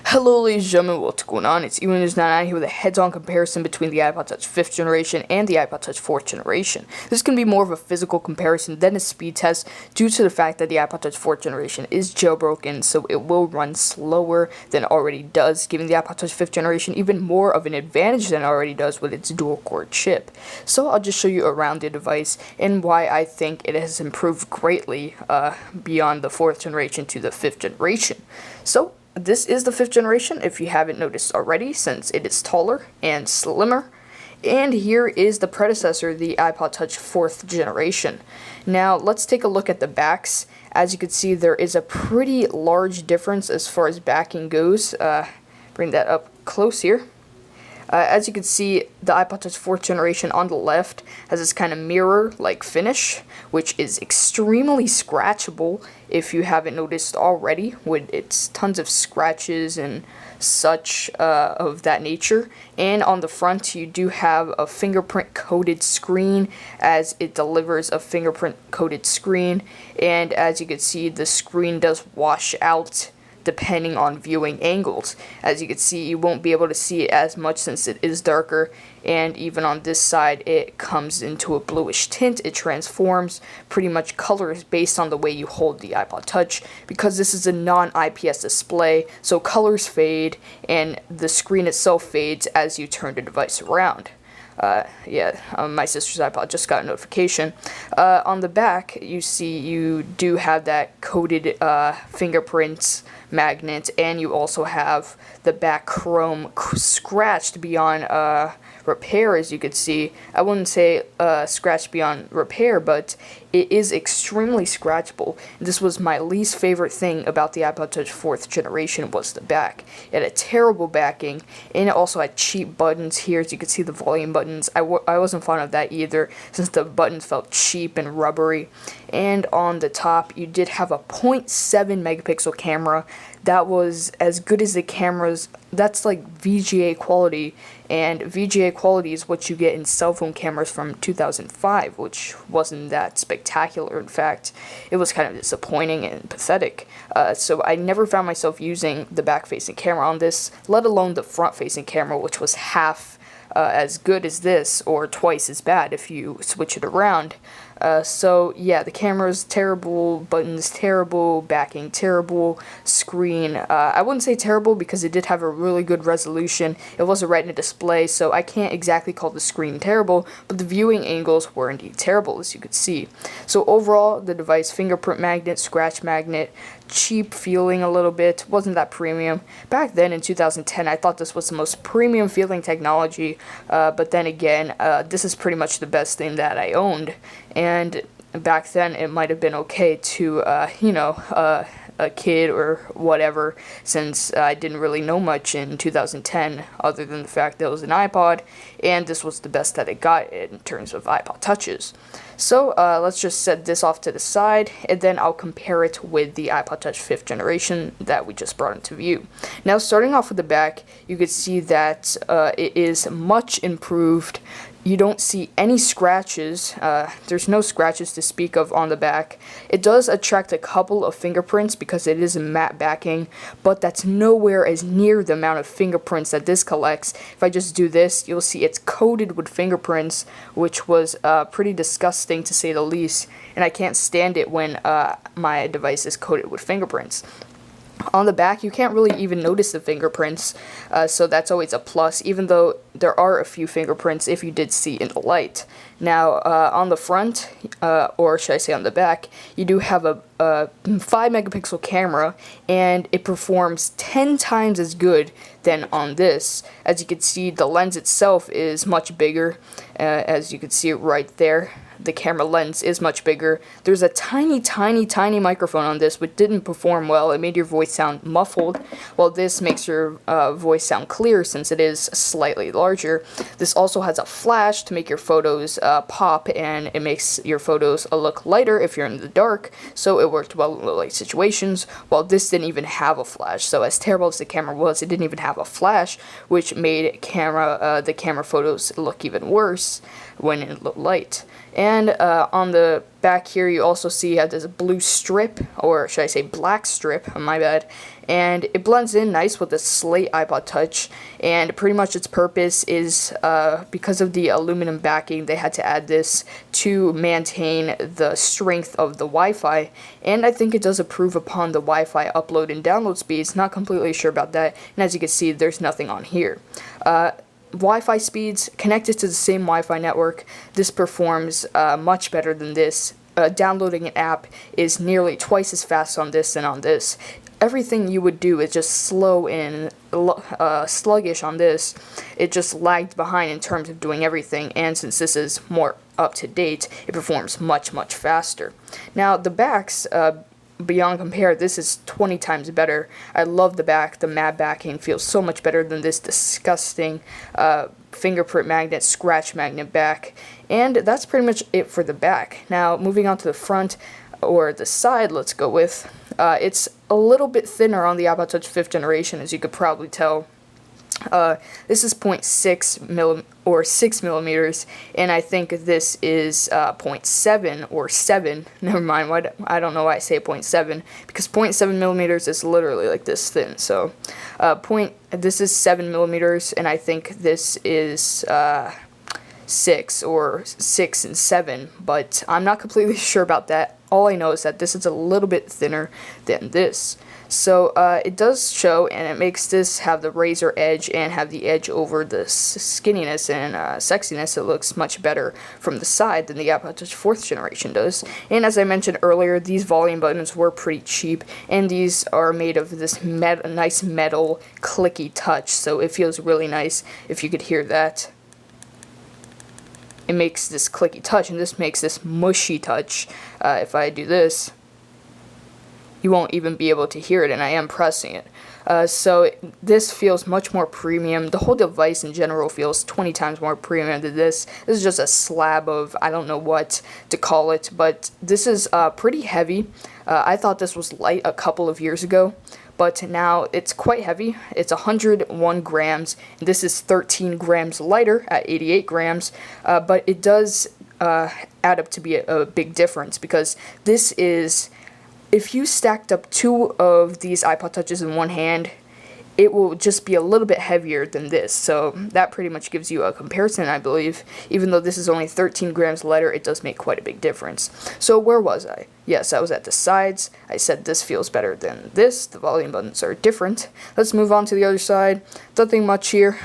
Hello ladies and gentlemen, what's going on? It's Ewan99 here with a heads-on comparison between the iPod Touch 5th generation and the iPod Touch 4th generation. This can be more of a physical comparison than a speed test due to the fact that the iPod Touch 4th generation is jailbroken, so it will run slower than it already does, giving the iPod Touch 5th generation even more of an advantage than it already does with its dual-core chip. So I'll just show you around the device and why I think it has improved greatly beyond the 4th generation to the 5th generation. So this is the 5th generation, if you haven't noticed already, since it is taller and slimmer. And here is the predecessor, the iPod Touch 4th generation. Now, let's take a look at the backs. As you can see, there is a pretty large difference as far as backing goes. Bring that up close here. As you can see, the iPod Touch 4th generation on the left has this kind of mirror-like finish, which is extremely scratchable if you haven't noticed already, with its tons of scratches and such of that nature. And on the front, you do have a fingerprint-coated screen, as it delivers a fingerprint-coated screen. And as you can see, the screen does wash out depending on viewing angles. As you can see, you won't be able to see it as much since it is darker, and even on this side it comes into a bluish tint. It transforms pretty much colors based on the way you hold the iPod Touch, because this is a non-IPS display, so colors fade and the screen itself fades as you turn the device around. My sister's iPod just got a notification. On the back, you see you do have that coated fingerprints magnet, and you also have the back chrome scratched beyond repair, as you could see. I wouldn't say scratched beyond repair, but it is extremely scratchable. This was my least favorite thing about the iPod Touch 4th generation, was the back. It had a terrible backing, and it also had cheap buttons here. As you can see, the volume buttons, I wasn't fond of that either, since the buttons felt cheap and rubbery. And on the top, you did have a 0.7 megapixel camera. That was as good as the cameras. That's like VGA quality, and VGA quality is what you get in cell phone cameras from 2005, which wasn't that spectacular. In fact, it was kind of disappointing and pathetic. So I never found myself using the back-facing camera on this, let alone the front-facing camera, which was half as good as this, or twice as bad if you switch it around. So yeah, the camera's terrible, buttons terrible, backing terrible, screen, I wouldn't say terrible because it did have a really good resolution. It was a Retina display, so I can't exactly call the screen terrible, but the viewing angles were indeed terrible, as you could see. So overall, the device, fingerprint magnet, scratch magnet, cheap feeling a little bit, wasn't that premium. Back then in 2010, I thought this was the most premium feeling technology, but then again, this is pretty much the best thing that I owned. And back then, it might have been okay to, a kid or whatever, since I didn't really know much in 2010, other than the fact that it was an iPod, and this was the best that it got in terms of iPod Touches. So let's just set this off to the side, and then I'll compare it with the iPod Touch 5th generation that we just brought into view. Now, starting off with the back, you could see that it is much improved. You don't see any scratches. There's no scratches to speak of on the back. It does attract a couple of fingerprints because it is a matte backing, but that's nowhere as near the amount of fingerprints that this collects. If I just do this, you'll see it's coated with fingerprints, which was pretty disgusting to say the least, and I can't stand it when my device is coated with fingerprints. On the back, you can't really even notice the fingerprints, so that's always a plus, even though there are a few fingerprints if you did see in the light. Now, on the front, or should I say on the back, you do have a 5 megapixel camera, and it performs 10 times as good than on this. As you can see, the lens itself is much bigger, as you can see it right there. The camera lens is much bigger. There's a tiny microphone on this, which didn't perform well. It made your voice sound muffled, while this makes your voice sound clear since it is slightly larger. This also has a flash to make your photos pop, and it makes your photos look lighter if you're in the dark, so it worked well in low light situations, while this didn't even have a flash. So as terrible as the camera was, it didn't even have a flash, which made the camera photos look even worse when in low light. And on the back here, you also see you have this blue strip, or should I say black strip, my bad. And it blends in nice with the slate iPod Touch, and pretty much its purpose is because of the aluminum backing, they had to add this to maintain the strength of the Wi-Fi, and I think it does improve upon the Wi-Fi upload and download speeds. Not completely sure about that, and as you can see, there's nothing on here. Wi-Fi speeds connected to the same Wi-Fi network, this performs much better than this. Downloading an app is nearly twice as fast on this than on this. Everything you would do is just slow and sluggish on this. It just lagged behind in terms of doing everything, and since this is more up to date, it performs much faster. Now the backs, beyond compare, this is 20 times better. I love the back. The matte backing feels so much better than this disgusting fingerprint magnet, scratch magnet back. And that's pretty much it for the back. Now moving on to the front, or the side, let's go with. It's a little bit thinner on the iPod Touch 5th generation, as you could probably tell. This is 6 millimeters, and I think this is 0.7 or 7. Never mind, I don't know why I say 0.7, because 0.7 millimeters is literally like this thin. So, this is 7 millimeters, and I think this is 6 or 6 and 7, but I'm not completely sure about that. All I know is that this is a little bit thinner than this. So it does show, and it makes this have the razor edge and have the edge over the skinniness and sexiness. It looks much better from the side than the iPod Touch 4th generation does. And as I mentioned earlier, these volume buttons were pretty cheap, and these are made of this nice metal clicky touch, so it feels really nice if you could hear that. It makes this clicky touch, and this makes this mushy touch. If I do this, you won't even be able to hear it, and I am pressing it. So this feels much more premium. The whole device in general feels 20 times more premium than this. This is just a slab of, I don't know what to call it, but this is pretty heavy. I thought this was light a couple of years ago, but now it's quite heavy. It's 101 grams, and this is 13 grams lighter at 88 grams, but it does add up to be a big difference, because this is, if you stacked up two of these iPod Touches in one hand, it will just be a little bit heavier than this. So that pretty much gives you a comparison, I believe. Even though this is only 13 grams lighter, it does make quite a big difference. So where was I? Yes, I was at the sides. I said this feels better than this. The volume buttons are different. Let's move on to the other side. Nothing much here.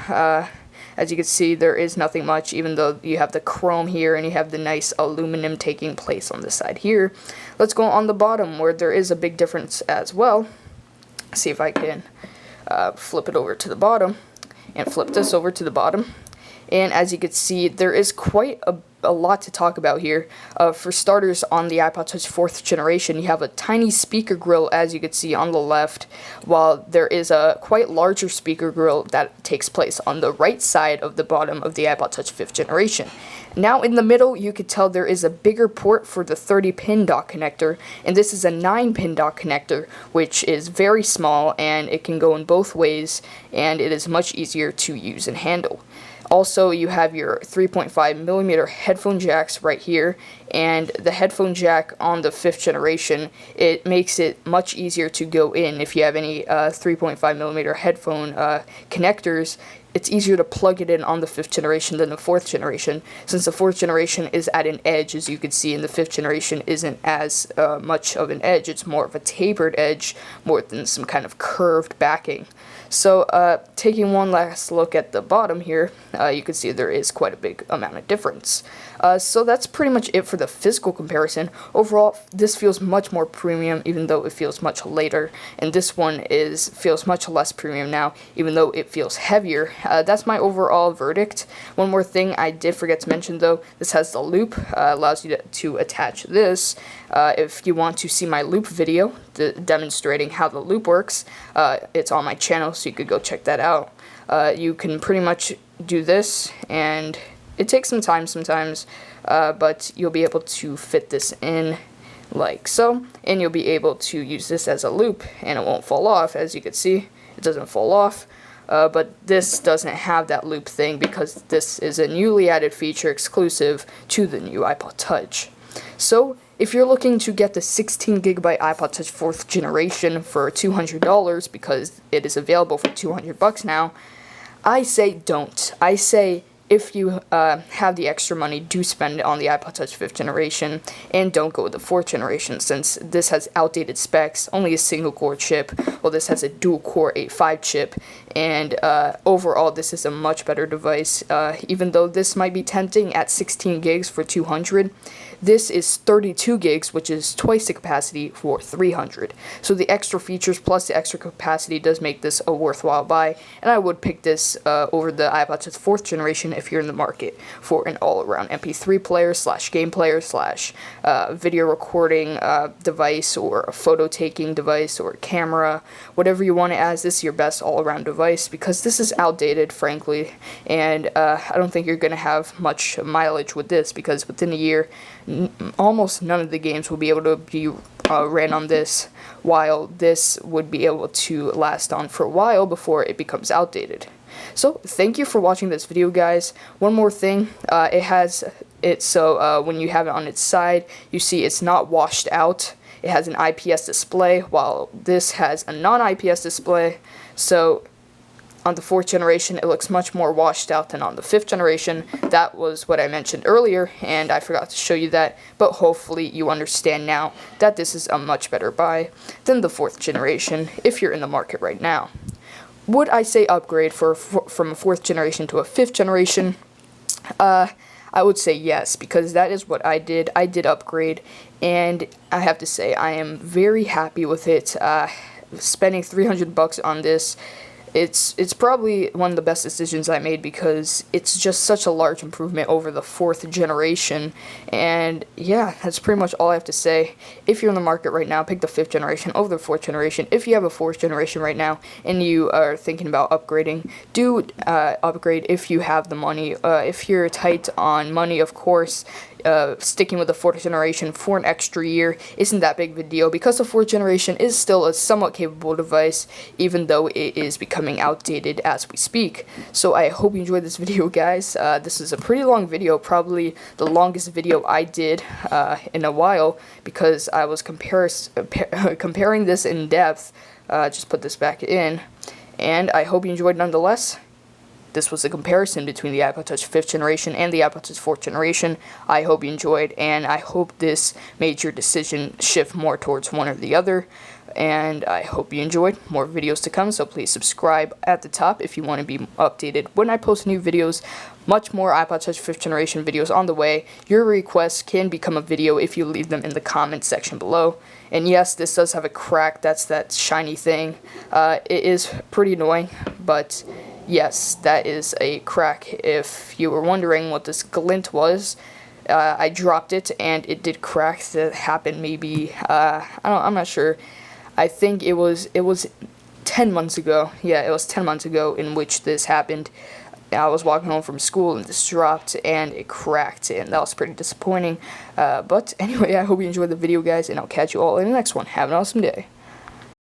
As you can see, there is nothing much, even though you have the chrome here and you have the nice aluminum taking place on the side here. Let's go on the bottom, where there is a big difference as well. See if I can flip it over to the bottom, and flip this over to the bottom. And as you can see, there is quite a lot to talk about here. For starters, on the iPod Touch 4th generation, you have a tiny speaker grill, as you can see on the left, while there is a quite larger speaker grill that takes place on the right side of the bottom of the iPod Touch 5th generation. Now in the middle, you could tell there is a bigger port for the 30-pin dock connector, and this is a 9-pin dock connector, which is very small, and it can go in both ways, and it is much easier to use and handle. Also, you have your 3.5mm headphone jacks right here, and the headphone jack on the 5th generation, it makes it much easier to go in. If you have any 3.5mm headphone connectors, it's easier to plug it in on the 5th generation than the 4th generation, since the 4th generation is at an edge, as you can see, and the 5th generation isn't as much of an edge. It's more of a tapered edge, more than some kind of curved backing. So, taking one last look at the bottom here, you can see there is quite a big amount of difference. So that's pretty much it for the physical comparison. Overall, this feels much more premium, even though it feels much later, and this one feels much less premium now, even though it feels heavier. That's my overall verdict. One more thing I did forget to mention, though, this has the loop, allows you to attach this. If you want to see my loop video demonstrating how the loop works, it's on my channel, so you could go check that out. You can pretty much do this, and it takes some time sometimes, but you'll be able to fit this in like so, and you'll be able to use this as a loop, and it won't fall off. As you can see, it doesn't fall off. but this doesn't have that loop thing because this is a newly added feature exclusive to the new iPod Touch. So, if you're looking to get the 16GB iPod Touch 4th generation for $200 because it is available for $200 now, I say don't. I say if you have the extra money, do spend it on the iPod Touch 5th generation, and don't go with the 4th generation since this has outdated specs, only a single core chip, while this has a dual core 8.5 chip, and overall this is a much better device. Even though this might be tempting at 16 gigs for $200, this is 32 gigs, which is twice the capacity for $300. So the extra features plus the extra capacity does make this a worthwhile buy, and I would pick this over the iPod Touch 4th generation if you're in the market for an all-around MP3 player / game player / video recording device, or a photo taking device, or a camera, whatever you want it as. This is your best all-around device because this is outdated, frankly, and I don't think you're going to have much mileage with this because within a year, almost none of the games will be able to be ran on this, while this would be able to last on for a while before it becomes outdated. So thank you for watching this video, guys. One more thing, it has it so when you have it on its side, you see it's not washed out. It has an IPS display, while this has a non-IPS display. So on the 4th generation, it looks much more washed out than on the 5th generation. That was what I mentioned earlier, and I forgot to show you that, but hopefully you understand now that this is a much better buy than the 4th generation if you're in the market right now. Would I say upgrade from a 4th generation to a 5th generation? I would say yes, because that is what I did. I did upgrade, and I have to say I am very happy with it. Spending $300 on this, it's probably one of the best decisions I made because it's just such a large improvement over the 4th generation. And yeah, that's pretty much all I have to say. If you're in the market right now, pick the 5th generation over the 4th generation. If you have a 4th generation right now and you are thinking about upgrading, do upgrade if you have the money. If you're tight on money, of course, sticking with the 4th generation for an extra year isn't that big of a deal because the 4th generation is still a somewhat capable device, even though it is becoming outdated as we speak. So I hope you enjoyed this video, guys. This is a pretty long video, probably the longest video I did in a while, because I was comparing this in depth. Just put this back in, and I hope you enjoyed nonetheless. This was a comparison between the iPod Touch 5th generation and the iPod Touch 4th generation. I hope you enjoyed, and I hope this made your decision shift more towards one or the other. And I hope you enjoyed. More videos to come, so please subscribe at the top if you want to be updated when I post new videos. Much more iPod Touch 5th generation videos on the way. Your requests can become a video if you leave them in the comment section below. And yes, this does have a crack. That's that shiny thing. It is pretty annoying, but yes, that is a crack. If you were wondering what this glint was, I dropped it and it did crack. That happened maybe, I'm not sure. I think it was 10 months ago. Yeah, it was 10 months ago in which this happened. I was walking home from school and this dropped and it cracked, and that was pretty disappointing. But anyway, I hope you enjoyed the video, guys, and I'll catch you all in the next one. Have an awesome day.